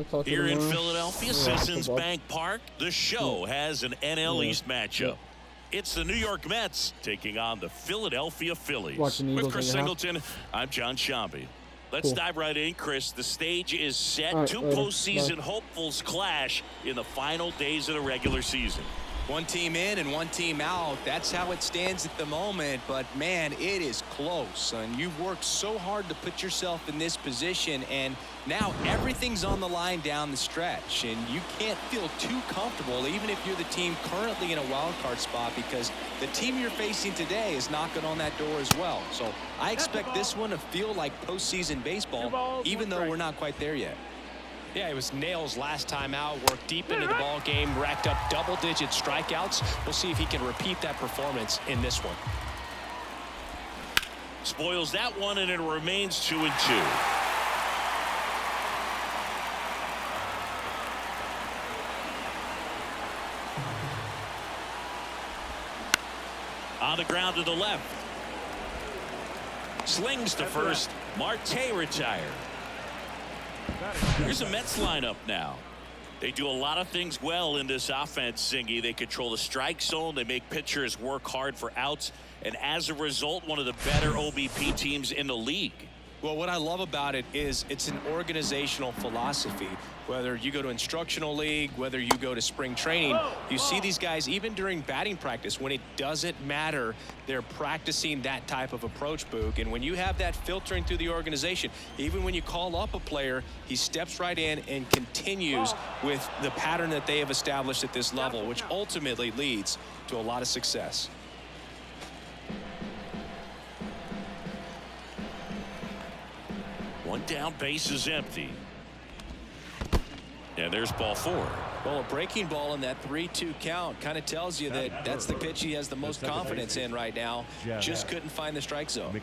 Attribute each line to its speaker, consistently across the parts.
Speaker 1: I'll talk to you
Speaker 2: Here in
Speaker 1: tomorrow.
Speaker 2: Philadelphia, Citizens Bank Park, the Show has an NL East matchup. It's the New York Mets taking on the Philadelphia Phillies. With Chris Singleton, I'm John Shambi. Let's dive right in, Chris. The stage is set.
Speaker 1: Right,
Speaker 2: Two postseason hopefuls clash in the final days of the regular season.
Speaker 3: One team in and one team out. That's how it stands at the moment. But, man, it is close. And you've worked so hard to put yourself in this position. And now everything's on the line down the stretch. And you can't feel too comfortable, even if you're the team currently in a wild card spot, because the team you're facing today is knocking on that door as well. So I expect this one to feel like postseason baseball, even though we're not quite there yet.
Speaker 4: Yeah, it was nails last time out, worked deep into the ball game, racked up double-digit strikeouts. We'll see if he can repeat that performance in this one.
Speaker 2: Spoils that one, and it remains 2-2. On the ground to the left. Slings to first. Marte retired. Here's the Mets lineup now. They do a lot of things well in this offense, Singy. They control the strike zone. They make pitchers work hard for outs. And as a result, one of the better OBP teams in the league.
Speaker 3: Well, what I love about it is it's an organizational philosophy. Whether you go to instructional league, whether you go to spring training, you see these guys even during batting practice when it doesn't matter. They're practicing that type of approach, Boog. And when you have that filtering through the organization, even when you call up a player, he steps right in and continues with the pattern that they have established at this level, which ultimately leads to a lot of success.
Speaker 2: One down, base is empty. And there's ball 4.
Speaker 3: Well, a breaking ball in that 3-2 count kind of tells you that that's the pitch he has the most confidence in right now. Just couldn't find the strike zone.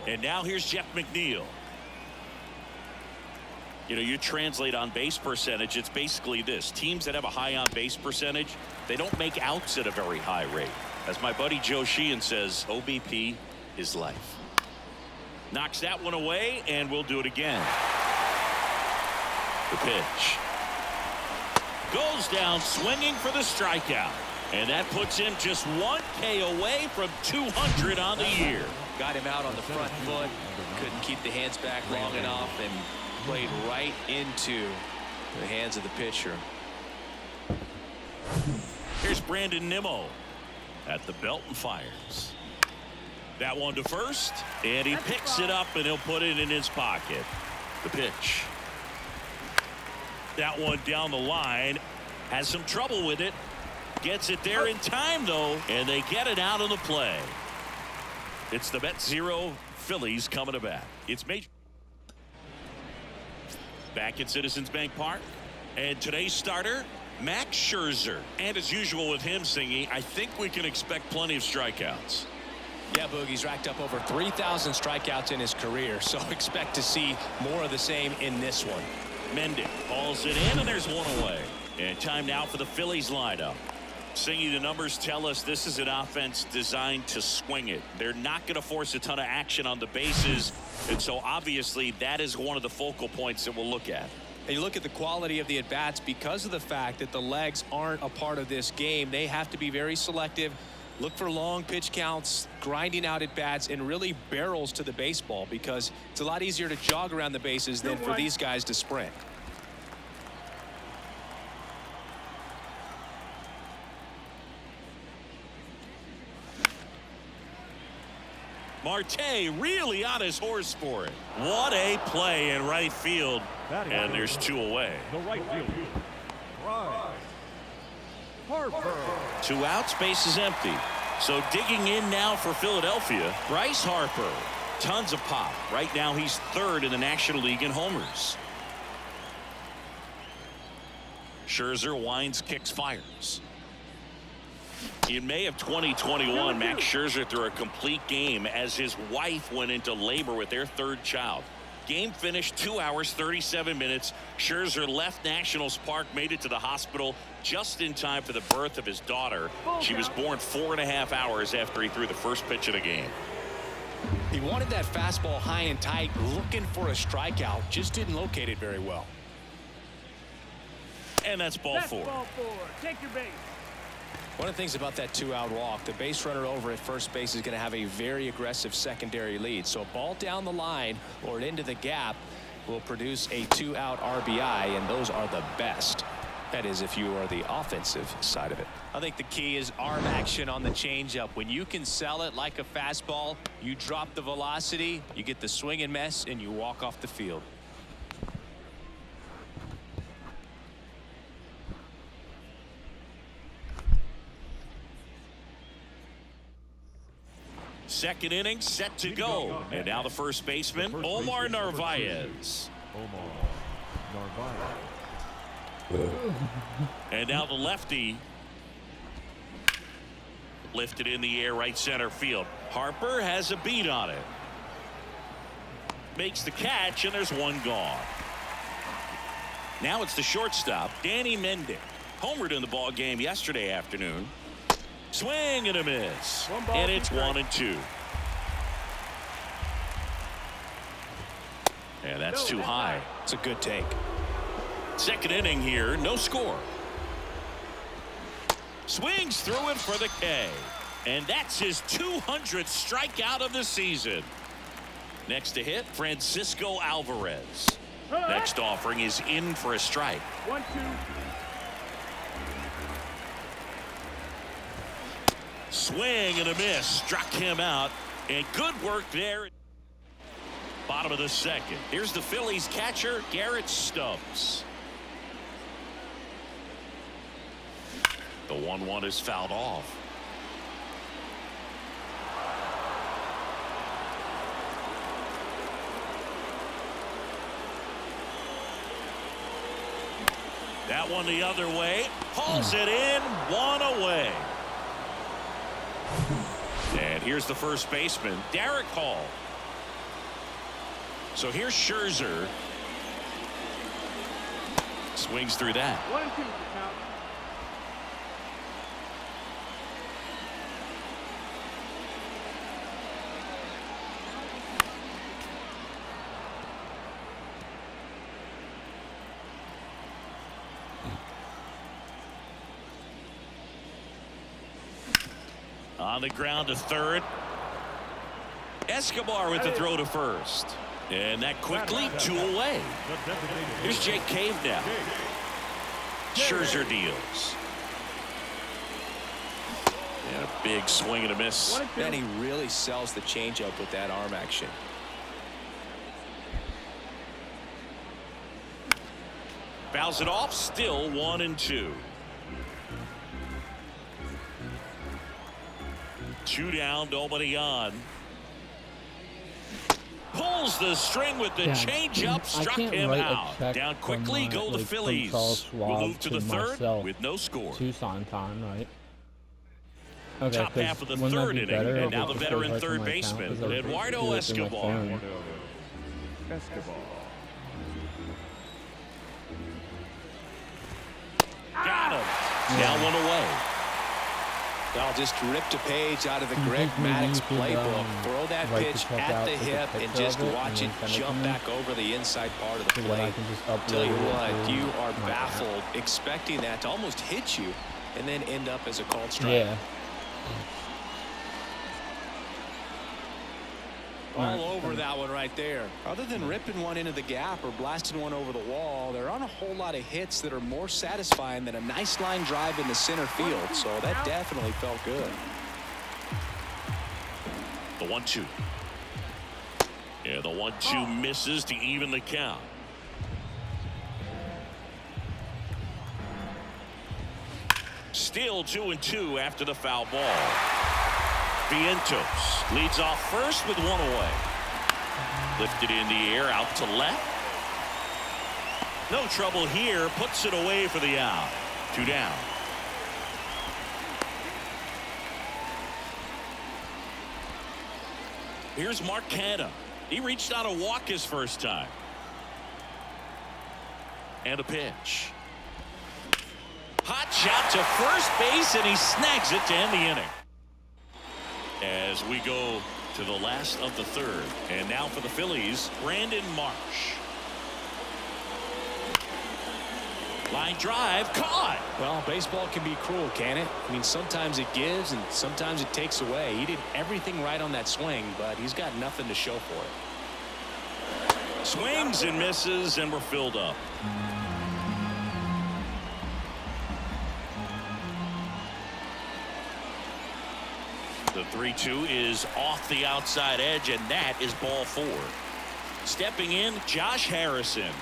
Speaker 2: And now here's Jeff McNeil. You know, you translate on base percentage, it's basically this. Teams that have a high on base percentage, they don't make outs at a very high rate. As my buddy Joe Sheehan says, OBP is life. Knocks that one away, and we'll do it again. The pitch. Goes down swinging for the strikeout. And that puts him just 1 K away from 200 on the year.
Speaker 3: Got him out on the front foot. Couldn't keep the hands back long enough and played right into the hands of the pitcher.
Speaker 2: Here's Brandon Nimmo at the belt and fires. That one to first, and he picks it up, and he'll put it in his pocket. The pitch. That one down the line. Has some trouble with it. Gets it there in time, though, and they get it out of the play. It's the Mets 0, Phillies coming to bat. It's major. Back at Citizens Bank Park. And today's starter, Max Scherzer. And as usual with him, Singy, I think we can expect plenty of strikeouts.
Speaker 4: Yeah, Boogie's racked up over 3,000 strikeouts in his career, so expect to see more of the same in this one.
Speaker 2: Mendick balls it in, and there's one away. And time now for the Phillies lineup. Singy, the numbers tell us this is an offense designed to swing it. They're not going to force a ton of action on the bases, and so obviously that is one of the focal points that we'll look at.
Speaker 3: And you look at the quality of the at-bats because of the fact that the legs aren't a part of this game. They have to be very selective. Look for long pitch counts, grinding out at bats, and really barrels to the baseball, because it's a lot easier to jog around the bases than for these guys to sprint.
Speaker 2: Marte really on his horse for it. What a play in right field. And there's 2 away.
Speaker 5: The right fielder, Harper.
Speaker 2: 2 outs, base is empty. So digging in now for Philadelphia, Bryce Harper. Tons of pop. Right now he's 3rd in the National League in homers. Scherzer winds, kicks, fires. In May of 2021, Max Scherzer threw a complete game as his wife went into labor with their 3rd child. Game finished 2 hours, 37 minutes. Scherzer left Nationals Park, made it to the hospital just in time for the birth of his daughter. She was born 4.5 hours after he threw the first pitch of the game.
Speaker 4: He wanted that fastball high and tight, looking for a strikeout, just didn't locate it very well.
Speaker 2: And that's ball four.
Speaker 5: Take your base.
Speaker 4: One of the things about that 2-out walk, the base runner over at first base is going to have a very aggressive secondary lead. So a ball down the line or into the gap will produce a 2-out RBI, and those are the best. That is, if you are the offensive side of it.
Speaker 1: I think the key is arm action on the changeup. When you can sell it like a fastball, you drop the velocity, you get the swing and miss, and you walk off the field.
Speaker 2: Second inning set to go. And now the first baseman, Omar Narvaez. And now the lefty lifted in the air, right center field. Harper has a beat on it. Makes the catch, and there's one gone. Now it's the shortstop, Danny Mendick. Homered in the ball game yesterday afternoon. Swing and a miss. And it's 1-2. And that's too high.
Speaker 4: It's a good take.
Speaker 2: Second inning here, no score. Swings through it for the K. And that's his 200th strikeout of the season. Next to hit, Francisco Alvarez. Next offering is in for a strike.
Speaker 5: 1-2.
Speaker 2: Swing and a miss. Struck him out. And good work there. Bottom of the second. Here's the Phillies catcher, Garrett Stubbs. The 1-1 is fouled off. That one the other way. Hauls it in. One away. And here's the first baseman, Derek Hall. So here's Scherzer. Swings through that.
Speaker 5: 1-2 for count.
Speaker 2: On the ground to third. Escobar with the throw to first. And that quickly, 2 away. Here's Jake Cave now. Scherzer deals. And a big swing and a miss.
Speaker 4: And he really sells the changeup with that arm action.
Speaker 2: Fouls it off, still 1-2. 2 down, nobody on. Pulls the string with the changeup, struck him out. Down quickly go the Phillies. We'll move to the third with no score.
Speaker 6: Tucson time, right? Okay,
Speaker 2: Top half of the third inning, and now the veteran third baseman, Eduardo Escobar. Got him. Now 1 away.
Speaker 4: I'll just ripped a page out of the Greg Maddux playbook. Throw that pitch at the hip and just watch it jump back over the inside part of the plate. Tell you what, you are baffled expecting that to almost hit you and then end up as a called strike.
Speaker 6: Yeah.
Speaker 4: All over that one right there. Other than ripping one into the gap or blasting one over the wall, there aren't a whole lot of hits that are more satisfying than a nice line drive in the center field. So that definitely felt good.
Speaker 2: The 1-2. Yeah, the 1-2 misses to even the count. Still 2-2 after the foul ball. Vientos leads off first with 1 away. Lifted in the air out to left. No trouble here. Puts it away for the out. 2 down. Here's Mark Canha. He reached out a walk his first time. And a pitch. Hot shot to first base, and he snags it to end the inning. As we go to the last of the third. And now for the Phillies, Brandon Marsh. Line drive, caught.
Speaker 3: Well, baseball can be cruel, can it? I mean, sometimes it gives and sometimes it takes away. He did everything right on that swing, but he's got nothing to show for it.
Speaker 2: Swings and misses, and we're filled up. The 3-2 is off the outside edge, and that is ball 4. Stepping in, Josh Harrison.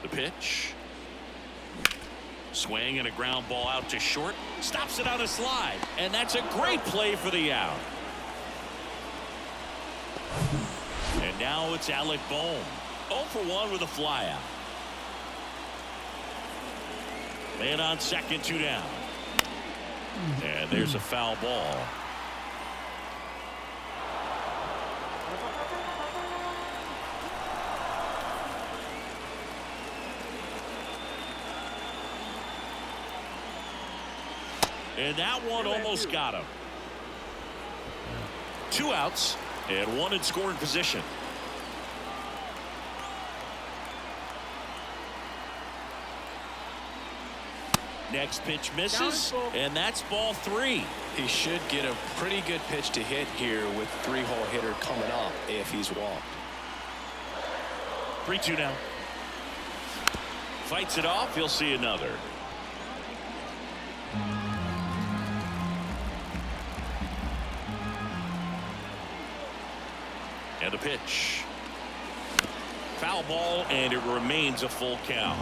Speaker 2: The pitch. Swing and a ground ball out to short. Stops it on a slide, and that's a great play for the out. And now it's Alec Bohm. 0 for 1 with a flyout. Man on second, 2 down. And there's a foul ball. And that one almost got him. 2 outs and 1 in scoring position. Next pitch misses, and that's ball 3.
Speaker 3: He should get a pretty good pitch to hit here with 3-hole hitter coming up if he's walked.
Speaker 2: 3-2 now. Fights it off. He'll see another. And a pitch. Foul ball, and it remains a full count.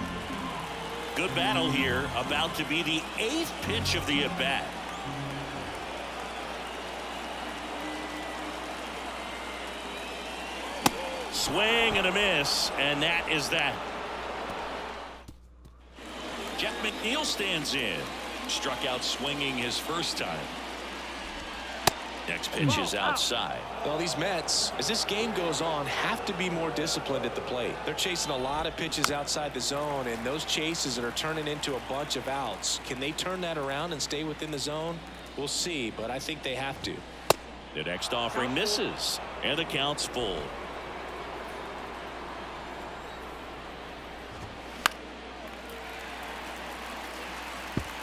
Speaker 2: Good battle here. About to be the 8th pitch of the at-bat. Swing and a miss, and that is that. Jeff McNeil stands in. Struck out swinging his first time. Next pitch is outside.
Speaker 3: Well, these Mets, as this game goes on, have to be more disciplined at the plate. They're chasing a lot of pitches outside the zone, and those chases that are turning into a bunch of outs. Can they turn that around and stay within the zone? We'll see, but I think they have to.
Speaker 2: The next offering misses, and the count's full.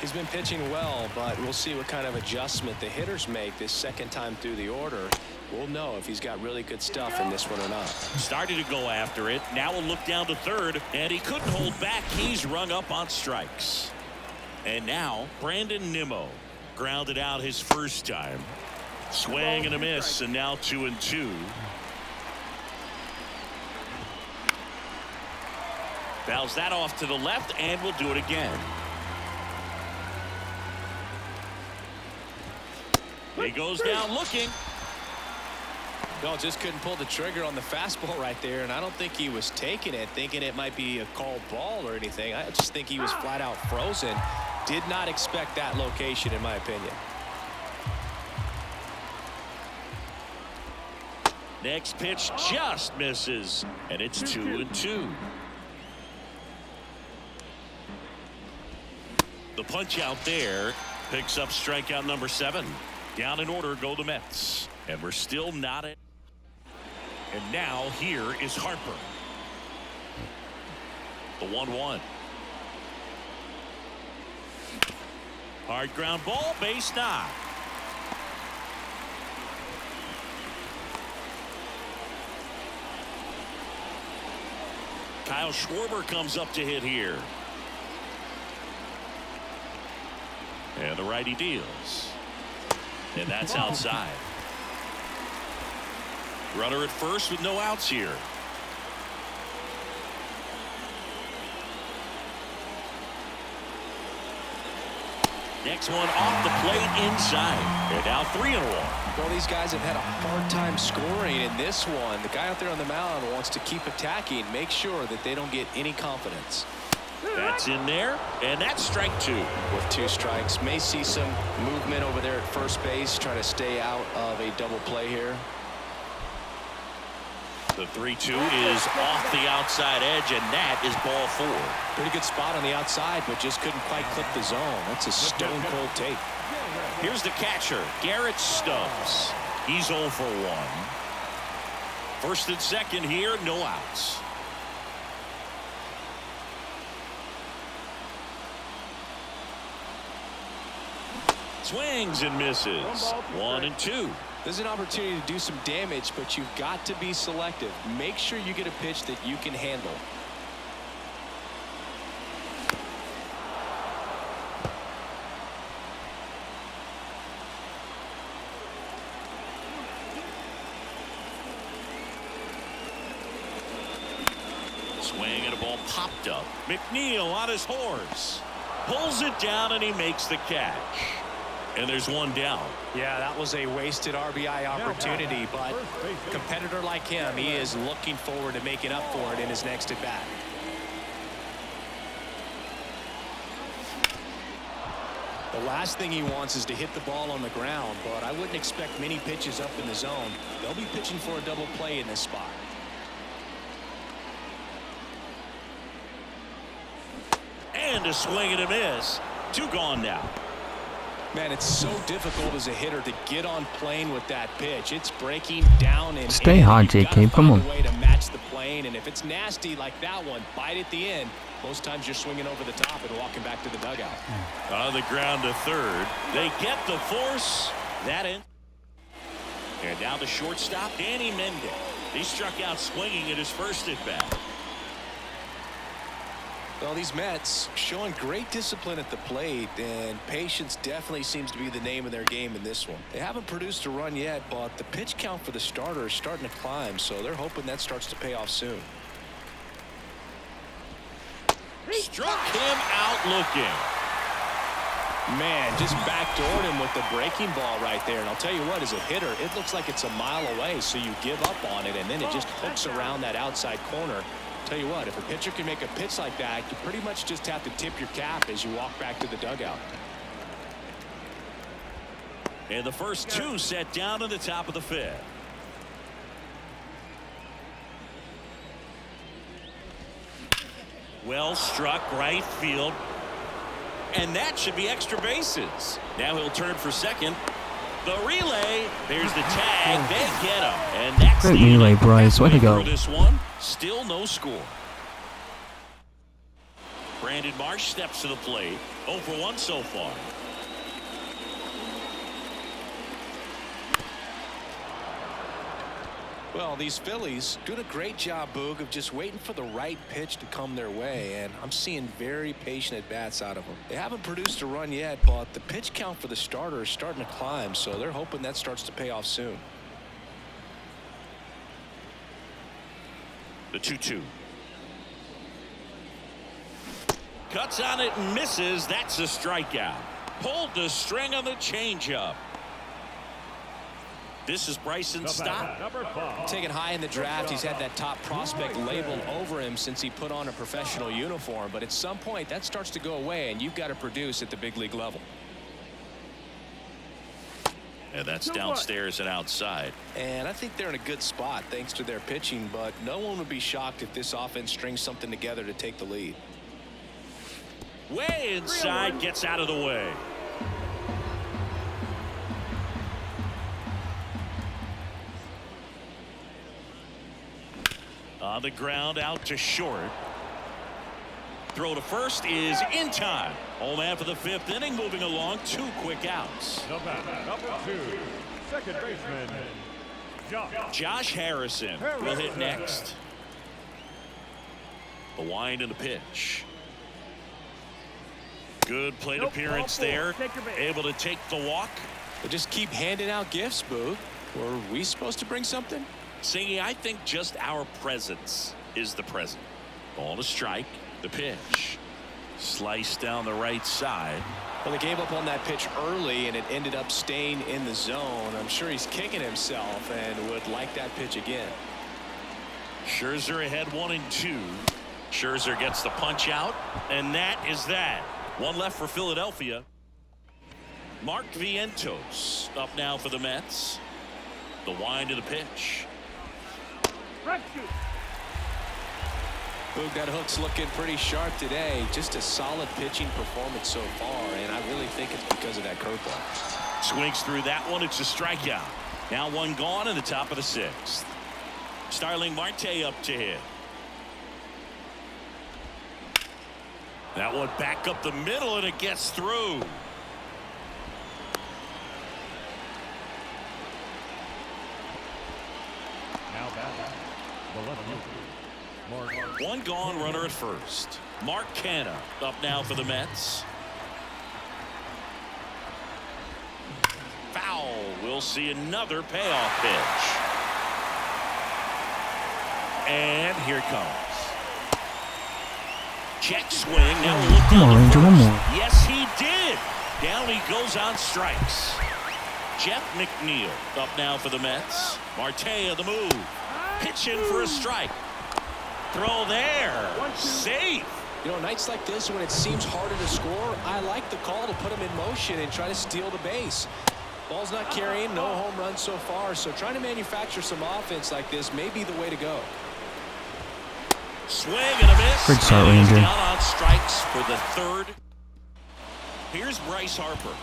Speaker 3: He's been pitching well, but we'll see what kind of adjustment the hitters make this second time through the order. We'll know if he's got really good stuff in this one or not.
Speaker 2: Started to go after it. Now a look down to third, and he couldn't hold back. He's rung up on strikes. And now Brandon Nimmo grounded out his first time. Swing and a miss, and now 2-2. Fouls that off to the left, and we'll do it again. He goes down looking.
Speaker 3: No, just couldn't pull the trigger on the fastball right there, and I don't think he was taking it thinking it might be a called ball or anything. I just think he was flat out frozen. Did not expect that location, in my opinion.
Speaker 2: Next pitch just misses, and it's 2-2. The punch out there picks up strikeout number 7. Down in order go the Mets, and we're still not at. And now here is Harper. The 1-1. Hard ground ball, base knock. Kyle Schwarber comes up to hit here. And the righty deals. And that's outside. Runner at first with no outs here. Next one off the plate inside. They're now 3-1.
Speaker 3: Well, these guys have had a hard time scoring in this one. The guy out there on the mound wants to keep attacking, make sure that they don't get any confidence.
Speaker 2: That's in there, and that's strike 2.
Speaker 3: With 2 strikes, may see some movement over there at first base, try to stay out of a double play here.
Speaker 2: The 3-2 is off the outside edge, and that is ball 4.
Speaker 3: Pretty good spot on the outside, but just couldn't quite clip the zone. That's a stone cold take.
Speaker 2: Here's the catcher, Garrett Stubbs. He's 0 for 1. First and second here, no outs. Swings and misses. 1-2.
Speaker 3: There's an opportunity to do some damage, but you've got to be selective. Make sure you get a pitch that you can handle.
Speaker 2: Swing and a ball popped up. McNeil on his horse. Pulls it down and he makes the catch. And there's one down.
Speaker 3: Yeah, that was a wasted RBI opportunity, but a competitor like him, he is looking forward to making up for it in his next at bat. The last thing he wants is to hit the ball on the ground, but I wouldn't expect many pitches up in the zone. They'll be pitching for a double play in this spot.
Speaker 2: And a swing and a miss. 2 gone now.
Speaker 3: Man, it's so difficult as a hitter to get on plane with that pitch. It's breaking down and
Speaker 6: stay hot, JK. Come on.
Speaker 3: Way to match the plane, and if it's nasty like that one, bite at the end. Most times you're swinging over the top and walking back to the dugout.
Speaker 2: On the ground to third. They get the force. That in. And now the shortstop, Danny Mendez. He struck out swinging at his first at bat.
Speaker 3: Well, these Mets showing great discipline at the plate, and patience definitely seems to be the name of their game in this one. They haven't produced a run yet, but the pitch count for the starter is starting to climb, so they're hoping that starts to pay off soon.
Speaker 2: Struck him out looking.
Speaker 3: Man, just backdoored him with the breaking ball right there. And I'll tell you what, as a hitter, it looks like it's a mile away, so you give up on it, and then it just hooks around that outside corner. Tell you what, if a pitcher can make a pitch like that, you pretty much just have to tip your cap as you walk back to the dugout.
Speaker 2: And the first 2 set down in the top of the 5th. Well struck right field. And that should be extra bases. Now he'll turn for second. The relay. There's the tag. They get him. And that's
Speaker 6: great relay, Bryce. Way to go.
Speaker 2: This one, still no score. Brandon Marsh steps to the plate. 0 for 1 so far.
Speaker 3: Well, these Phillies doing a great job, Boog, of just waiting for the right pitch to come their way, and I'm seeing very patient at-bats out of them. They haven't produced a run yet, but the pitch count for the starter is starting to climb, so they're hoping that starts to pay off soon.
Speaker 2: The 2-2. Cuts on it and misses. That's a strikeout. Pulled the string on the changeup. This is Bryson's stop.
Speaker 3: Taken high in the draft, he's had that top prospect labeled over him since he put on a professional uniform. But at some point, that starts to go away, and you've got to produce at the big league level.
Speaker 2: And that's downstairs and outside.
Speaker 3: And I think they're in a good spot thanks to their pitching, but no one would be shocked if this offense strings something together to take the lead.
Speaker 2: Way inside, gets out of the way. On the ground, out to short. Throw to first is in time. Home man for the 5th inning, moving along. 2 quick outs.
Speaker 5: Number 2, second baseman,
Speaker 2: Josh Harrison will hit next. The wind and the pitch. Good plate appearance there. Able to take the walk.
Speaker 3: They just keep handing out gifts, Boo. Were we supposed to bring something?
Speaker 2: Singy, I think just our presence is the present. Ball to strike. The pitch. Sliced down the right side.
Speaker 3: Well, they gave up on that pitch early, and it ended up staying in the zone. I'm sure he's kicking himself and would like that pitch again.
Speaker 2: Scherzer ahead 1-2. Scherzer gets the punch out, and that is that. One left for Philadelphia. Mark Vientos up now for the Mets. The wind of the pitch.
Speaker 3: Boog, that hook's looking pretty sharp today. Just a solid pitching performance so far, and I really think it's because of that curveball.
Speaker 2: Swings through that one. It's a strikeout. Now 1 gone in the top of the 6th. Starling Marte up to hit. That one back up the middle, and it gets through.
Speaker 5: Now batting, the left fielder, Mark.
Speaker 2: One gone, runner at first. Mark Canha up now for the Mets. Foul. We'll see another payoff pitch. And here it comes. Check swing. Now we'll look
Speaker 6: Come on, Ranger, one more.
Speaker 2: Yes, he did. Down he goes on strikes. Jeff McNeil up now for the Mets. Marte of the move. Pitching for a strike. Throw there. Safe.
Speaker 3: You know, nights like this when it seems harder to score, I like the call to put him in motion and try to steal the base. Ball's not carrying, no home runs so far, so trying to manufacture some offense like this may be the way to go.
Speaker 2: Swing and a miss.
Speaker 6: Good start,
Speaker 2: He's
Speaker 6: Ranger.
Speaker 2: down on strikes for the third. Here's Bryce Harper.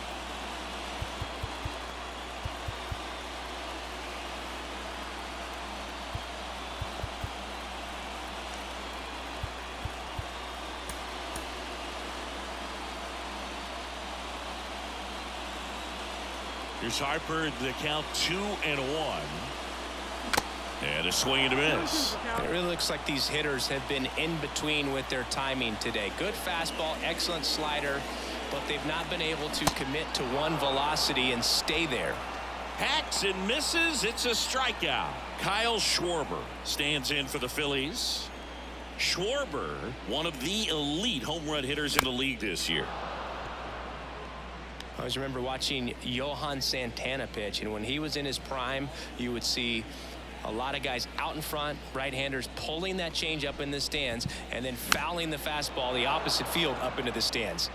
Speaker 2: Here's Harper, the count 2-1. And a swing and a miss.
Speaker 3: It really looks like these hitters have been in between with their timing today. Good fastball, excellent slider, but they've not been able to commit to one velocity and stay there.
Speaker 2: Hacks and misses. It's a strikeout. Kyle Schwarber stands in for the Phillies. Schwarber, one of the elite home run hitters in the league this year.
Speaker 3: I always remember watching Johan Santana pitch, and when he was in his prime, you would see a lot of guys out in front, right-handers pulling that change up in the stands and then fouling the fastball the opposite field up into the stands.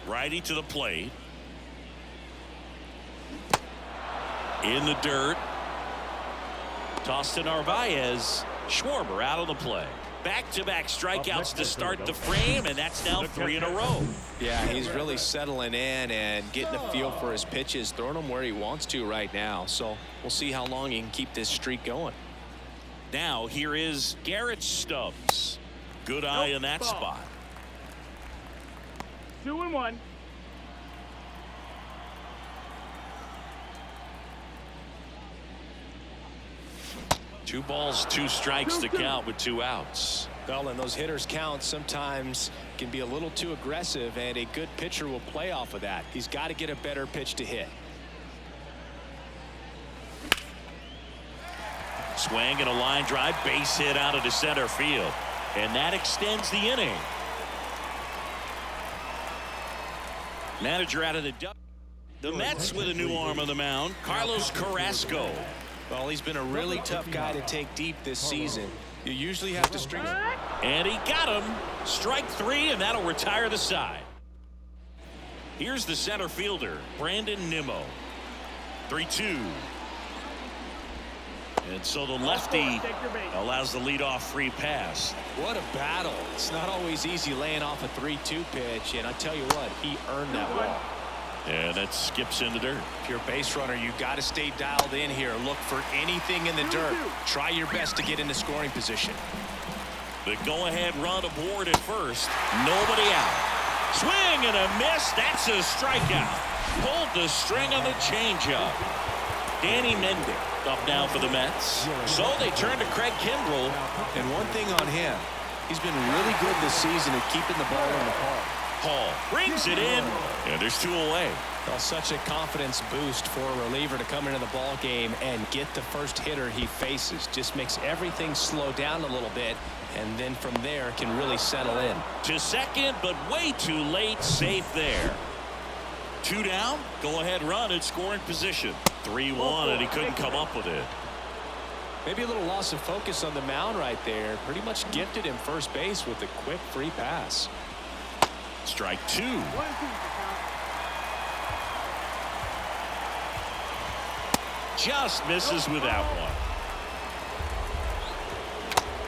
Speaker 2: Righty to the plate. In the dirt. Tossed to Narvaez. Schwarber out on the play. Back-to-back strikeouts to start the frame, and that's now 3 in a row.
Speaker 3: Yeah, he's really settling in and getting a feel for his pitches, throwing them where he wants to right now. So we'll see how long he can keep this streak going.
Speaker 2: Now here is Garrett Stubbs. Good eye in that spot.
Speaker 5: 2-1.
Speaker 2: Two balls, two strikes to count with 2 outs.
Speaker 3: Well, and those hitters count sometimes can be a little too aggressive, and a good pitcher will play off of that. He's got to get a better pitch to hit.
Speaker 2: Swing and a line drive, base hit out of the center field, and that extends the inning. Manager out of the Mets with a new arm on the mound, Carlos Carrasco.
Speaker 3: Well, he's been a really tough guy to take deep this season. You usually have to string him.
Speaker 2: And he got him. Strike 3, and that'll retire the side. Here's the center fielder, Brandon Nimmo. 3-2. And so the lefty allows the leadoff free pass.
Speaker 3: What a battle. It's not always easy laying off a 3-2 pitch, and I tell you what, he earned that ball.
Speaker 2: And that skips in the dirt.
Speaker 3: If you're a base runner, you got to stay dialed in here. Look for anything in the dirt. Try your best to get into scoring position.
Speaker 2: The go-ahead run aboard at first. Nobody out. Swing and a miss. That's a strikeout. Pulled the string on the changeup. Danny Mendick up now for the Mets. So they turn to Craig Kimbrell.
Speaker 3: And one thing on him, he's been really good this season at keeping the ball in the park.
Speaker 2: Hall brings it in, and there's 2 away.
Speaker 3: Well, such a confidence boost for a reliever to come into the ball game and get the first hitter he faces. Just makes everything slow down a little bit, and then from there can really settle in.
Speaker 2: To second, but way too late. Safe there. 2 down. Go ahead run at scoring position. 3-1, and he couldn't come up with it.
Speaker 3: Maybe a little loss of focus on the mound right there. Pretty much gifted him first base with a quick free pass.
Speaker 2: Strike 2. Just misses with that one.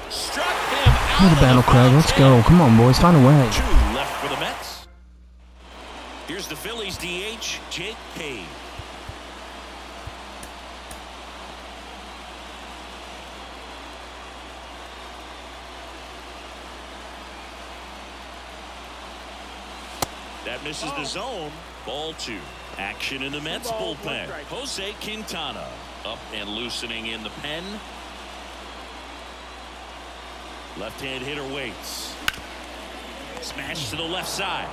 Speaker 2: Struck him out.
Speaker 6: Another battle, Craig. Let's go. Come on, boys. Find a way.
Speaker 2: 2 left for the Mets. Here's Here's the Phillies DH, Jake Cave. That misses the zone. Ball 2. Action in the Mets bullpen. Jose Quintana up and loosening in the pen. Left-hand hitter waits. Smash to the left side.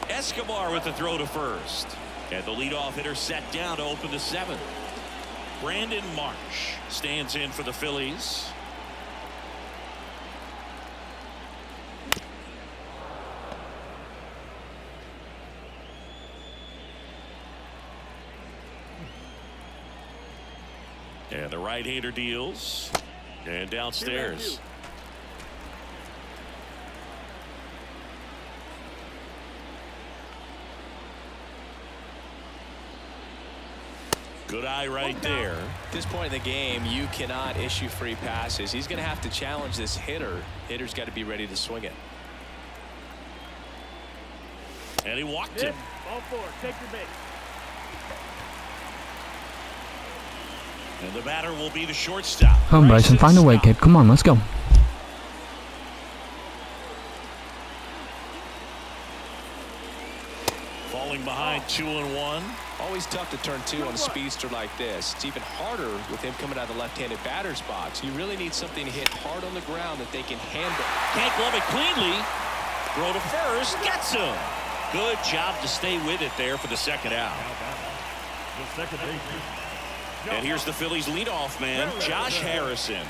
Speaker 2: Escobar with the throw to first. And the leadoff hitter set down to open the 7th. Brandon Marsh stands in for the Phillies. And the right-hander deals. And downstairs. Good eye right there.
Speaker 3: At this point in the game, you cannot issue free passes. He's going to have to challenge this hitter. Hitter's got to be ready to swing it.
Speaker 2: And he walked him.
Speaker 5: Ball 4. Take your base.
Speaker 2: And the batter will be the shortstop.
Speaker 6: Come on, Bryson, find a way, kid. Come on, let's go.
Speaker 2: Falling behind 2-1.
Speaker 3: Always tough to turn 2 on a speedster like this. It's even harder with him coming out of the left-handed batter's box. You really need something to hit hard on the ground that they can handle.
Speaker 2: Can't glove it cleanly. Throw to first. Gets him. Good job to stay with it there for the second out.
Speaker 5: The second base.
Speaker 2: And here's the Phillies leadoff man, Josh Harrison.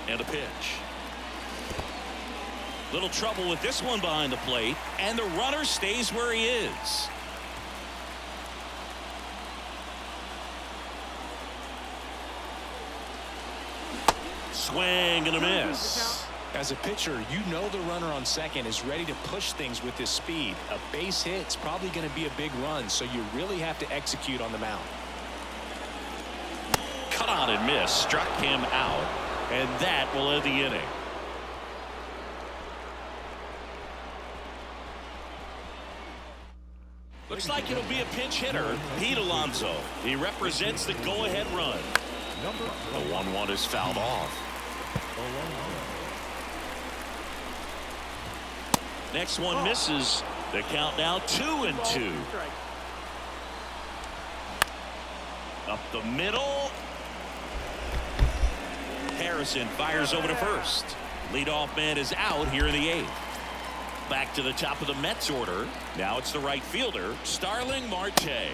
Speaker 2: And a pitch. Little trouble with this one behind the plate, and the runner stays where he is. Swing and a miss.
Speaker 3: As a pitcher, you know the runner on second is ready to push things with his speed. A base hit's probably going to be a big run, so you really have to execute on the mound.
Speaker 2: Cut on and miss. Struck him out, and that will end the inning. Looks like it'll be a pinch hitter, Pete Alonso. He represents the go-ahead run. The 1-1 is fouled off. Next one misses. The count now 2-2. Up the middle. Harrison fires over to first. Leadoff man is out here in the 8th. Back to the top of the Mets order. Now it's the right fielder, Starling Marte.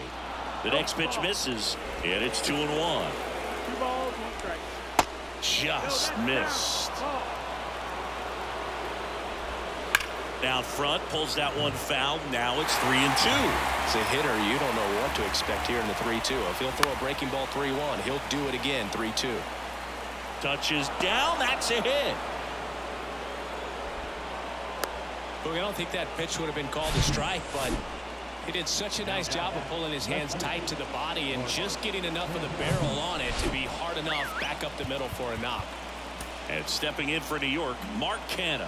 Speaker 2: The next pitch misses, and it's 2-1.
Speaker 5: 2 balls, 1 strike.
Speaker 2: Just missed. Down front, pulls that one foul. Now it's 3-2.
Speaker 3: As a hitter, you don't know what to expect here in the 3-2. If he'll throw a breaking ball 3-1, he'll do it again 3-2.
Speaker 2: Touches down. That's a hit.
Speaker 3: Look, I don't think that pitch would have been called a strike, but he did such a nice job of pulling his hands tight to the body and just getting enough of the barrel on it to be hard enough back up the middle for a knock.
Speaker 2: And stepping in for New York, Mark Canha.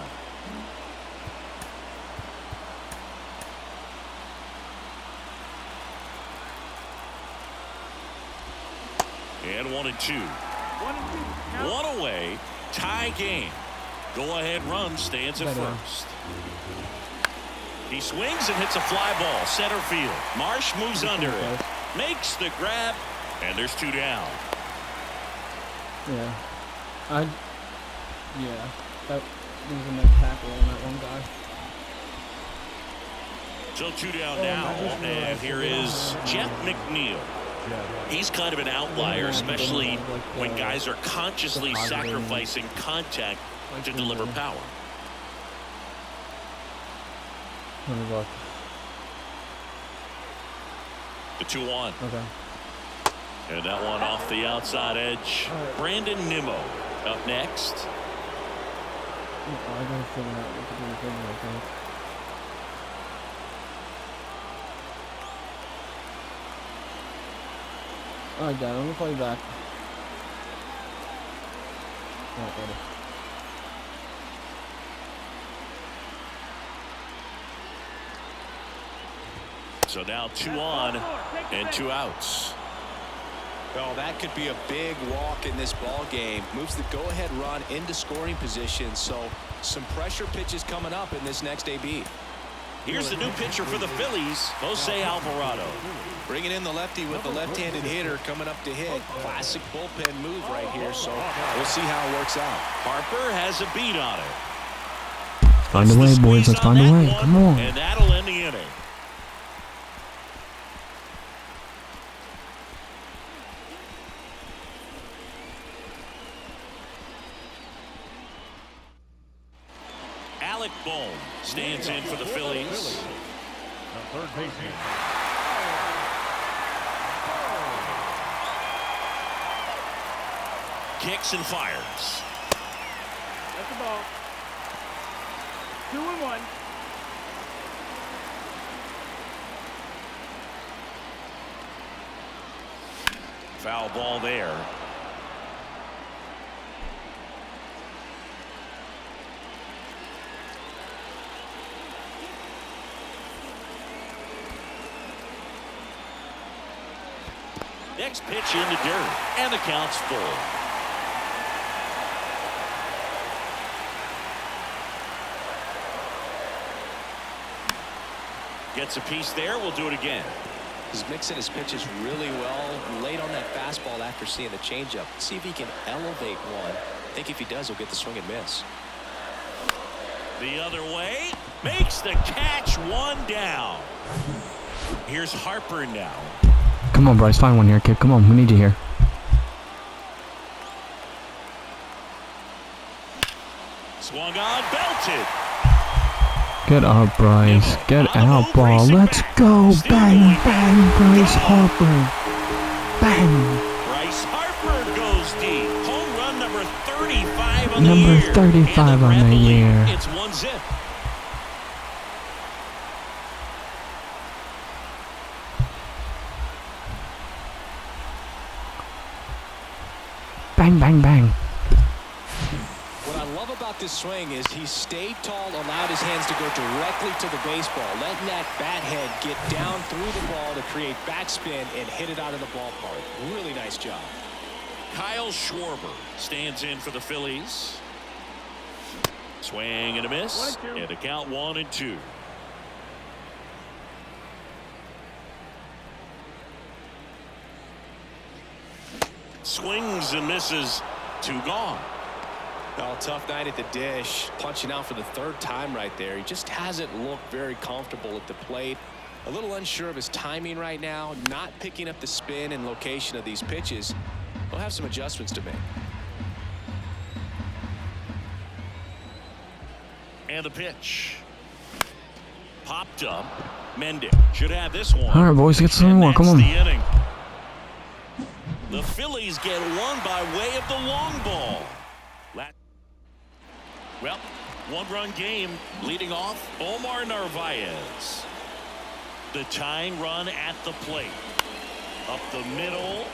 Speaker 2: And 1-2.
Speaker 5: 1-2.
Speaker 2: One away. Tie game. Go ahead run stands at first. He swings and hits a fly ball center field. Marsh moves under it. Makes the grab. And there's 2 down.
Speaker 7: Yeah. That was a nice tackle on that one guy.
Speaker 2: So 2 down now. And here is Jeff McNeil. He's kind of an outlier, especially when guys are consciously sacrificing contact to deliver power.
Speaker 7: $100.
Speaker 2: The 2-1.
Speaker 7: Okay.
Speaker 2: And that one off the outside edge. Brandon Nimmo up next.
Speaker 7: I gotta figure out what to do with him, I think. Alright, Dad, I'm gonna call you back. Alright, buddy.
Speaker 2: So now 2 on and 2 outs.
Speaker 3: Well, that could be a big walk in this ball game. Moves the go-ahead run into scoring position. So some pressure pitches coming up in this next AB.
Speaker 2: Here's the new pitcher for the Phillies, Jose Alvarado.
Speaker 3: Bringing in the lefty with the left-handed hitter coming up to hit. Classic bullpen move right here. So we'll see how it works out.
Speaker 2: Harper has a beat on it.
Speaker 6: Find a way, boys. Let's find a way. Come on.
Speaker 2: And that'll end the inning. Alec Bohm stands in for the Phillies.
Speaker 5: The third baseman.
Speaker 2: Kicks and fires.
Speaker 5: That's the ball. 2-1.
Speaker 2: Foul ball there. Next pitch in the dirt, and the count's full. Gets a piece there. We'll do it again.
Speaker 3: He's mixing his pitches really well. Late on that fastball after seeing the changeup. See if he can elevate one. I think if he does, he'll get the swing and miss.
Speaker 2: The other way. Makes the catch, 1 down. Here's Harper now.
Speaker 6: Come on, Bryce. Find one here, kid. Come on. We need you here.
Speaker 2: Swung on, belted.
Speaker 6: Get up, Bryce. Get out, ball. Let's go. Bang, bang, Bryce Harper. Bang.
Speaker 2: Bryce Harper goes deep. Home run number 35 on the year.
Speaker 6: Number 35 on the year.
Speaker 2: It's 1-zip.
Speaker 6: Bang, bang, bang.
Speaker 3: What I love about this swing is he stayed tall, allowed his hands to go directly to the baseball, letting that bat head get down through the ball to create backspin and hit it out of the ballpark. Really nice job.
Speaker 2: Kyle Schwarber stands in for the Phillies. Swing and a miss. And a count 1-2. Swings and misses. 2 gone.
Speaker 3: Well, tough night at the dish. Punching out for the 3rd time right there. He just hasn't looked very comfortable at the plate. A little unsure of his timing right now. Not picking up the spin and location of these pitches. He'll have some adjustments to make.
Speaker 2: And the pitch. Popped up. Mendick should have this one.
Speaker 6: All right, boys. Get some more. Come on.
Speaker 2: The inning. The Phillies get one by way of the long ball. Well, 1-run game leading off Omar Narvaez. The tying run at the plate. Up the middle,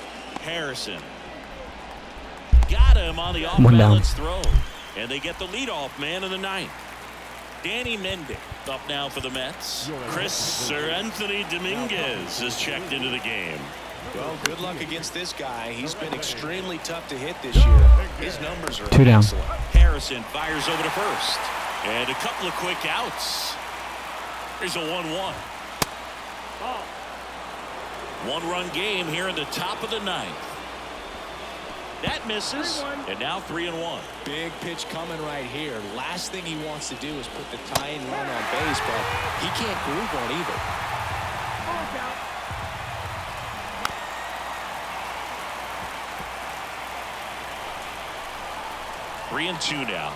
Speaker 2: Harrison. Got him on the off-balance throw. And they get the leadoff man in the 9th. Danny Mendick up now for the Mets. Sir Anthony Dominguez is checked into the game.
Speaker 3: Well, good luck against this guy. He's been extremely tough to hit this year. His numbers are
Speaker 6: 2 down.
Speaker 3: excellent.
Speaker 2: Harrison fires over to first. And a couple of quick outs. Here's a 1-1. 1-run game here in the top of the 9th. That misses. And now 3-1.
Speaker 3: Big pitch coming right here. Last thing he wants to do is put the tying run on base, but he can't groove one either.
Speaker 2: 3-2 now.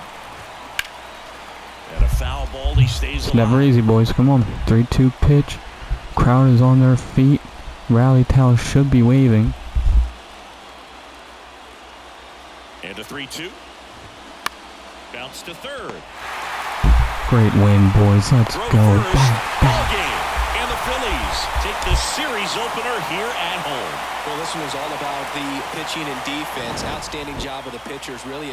Speaker 2: And a foul ball. He stays alive.
Speaker 6: Never easy, boys. Come on. 3-2 pitch. Crowd is on their feet. Rally towel should be waving.
Speaker 2: And a 3-2. Bounce to third.
Speaker 6: Great win, boys. Let's
Speaker 2: Throw
Speaker 6: go.
Speaker 2: first.
Speaker 6: Bang,
Speaker 2: Ball
Speaker 6: bang.
Speaker 2: game. And the Phillies take the series opener here at home.
Speaker 3: Well, this one was all about the pitching and defense. Outstanding job of the pitchers. Really